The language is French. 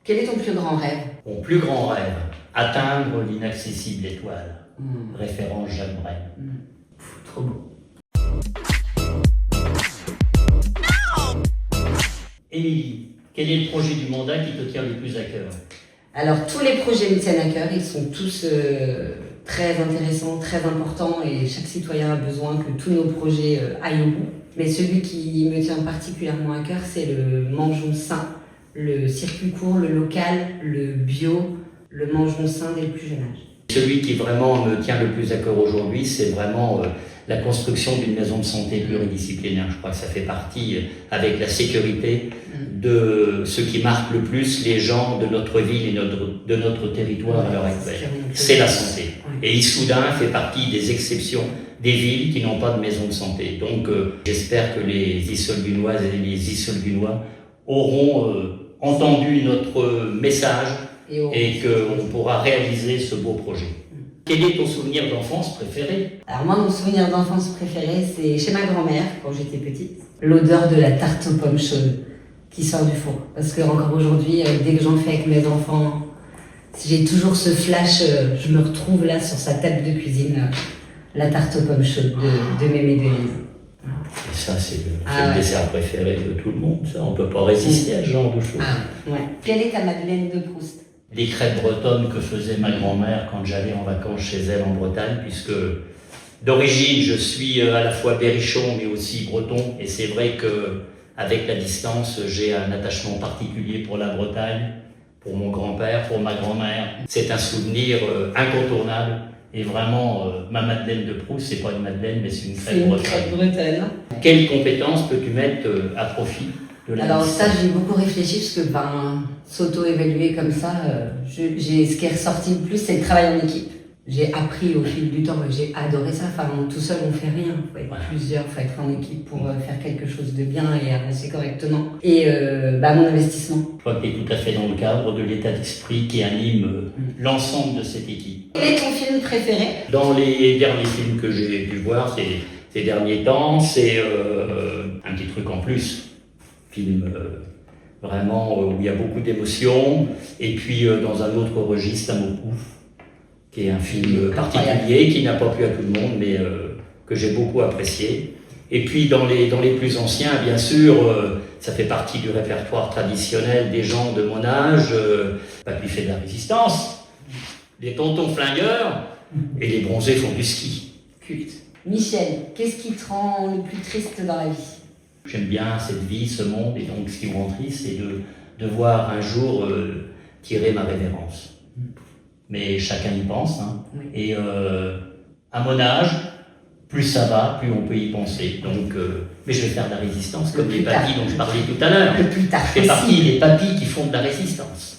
Quel est ton plus grand rêve? Mon plus grand rêve, atteindre l'inaccessible étoile. Référence Jacques Brel. Trop beau. Émilie, quel est le projet du mandat qui te tient le plus à cœur? Alors, tous les projets me tiennent à cœur, ils sont tous très intéressants, très importants et chaque citoyen a besoin que tous nos projets aillent au bout. Mais celui qui me tient particulièrement à cœur, c'est le mangeons sain, le circuit court, le local, le bio, le mangeons sain dès le plus jeune âge. Celui qui vraiment me tient le plus à cœur aujourd'hui, c'est vraiment la construction d'une maison de santé pluridisciplinaire. Je crois que ça fait partie, avec la sécurité, de ce qui marque le plus les gens de notre ville et de notre territoire à l'heure actuelle. C'est la santé. Et Issoudun fait partie des exceptions des villes qui n'ont pas de maison de santé. Donc j'espère que les Issoudunnoises et les Issoudunnois auront entendu notre message et qu'on pourra réaliser ce beau projet. Quel est ton souvenir d'enfance préféré? Alors moi, mon souvenir d'enfance préféré, c'est chez ma grand-mère, quand j'étais petite. L'odeur de la tarte aux pommes chaudes qui sort du four. Parce que encore aujourd'hui, dès que j'en fais avec mes enfants, j'ai toujours ce flash, je me retrouve là sur sa table de cuisine, la tarte aux pommes chaudes de Mémé Denise. Et ça, c'est le dessert préféré de tout le monde. Ça, on ne peut pas résister à ce genre de choses. Quelle est ta Madeleine de Proust? Des crêpes bretonnes que faisait ma grand-mère quand j'allais en vacances chez elle en Bretagne, puisque d'origine, je suis à la fois berrichon mais aussi breton. Et c'est vrai qu'avec la distance, j'ai un attachement particulier pour la Bretagne, pour mon grand-père, pour ma grand-mère. C'est un souvenir incontournable. Et vraiment, ma Madeleine de Proust, c'est pas une Madeleine, mais c'est une crêpe bretonne. C'est une crêpe bretonne. Quelles compétences peux-tu mettre à profit de la Alors distance? ça, j'ai beaucoup réfléchi, parce que s'auto-évaluer comme ça, ce qui est ressorti le plus, c'est le travail en équipe. J'ai appris au fil du temps, j'ai adoré ça. Enfin, tout seul, on fait rien. Il faut être plusieurs, il faut être en équipe pour faire quelque chose de bien et avancer correctement. Et mon investissement. Je crois que tu es tout à fait dans le cadre de l'état d'esprit qui anime l'ensemble de cette équipe. Quel est ton film préféré? Dans les derniers films que j'ai pu voir ces derniers temps, c'est un petit truc en plus. Film vraiment où il y a beaucoup d'émotions. Et puis dans un autre registre, L'amour pouf, qui est un film particulier, qui n'a pas plu à tout le monde, mais que j'ai beaucoup apprécié. Et puis dans les plus anciens, bien sûr, ça fait partie du répertoire traditionnel des gens de mon âge, Papy fait de la résistance, les tontons flingueurs et les bronzés font du ski. Culte. Michel, qu'est-ce qui te rend le plus triste dans la vie? J'aime bien cette vie, ce monde, et donc ce qui me rend triste, c'est de devoir un jour tirer ma révérence. Mais chacun y pense, hein. Oui. Et à mon âge, plus ça va, plus on peut y penser. Donc, mais je vais faire de la résistance, comme les papys dont je parlais tout à l'heure. Le plus tard Je fais partie des papys qui font de la résistance.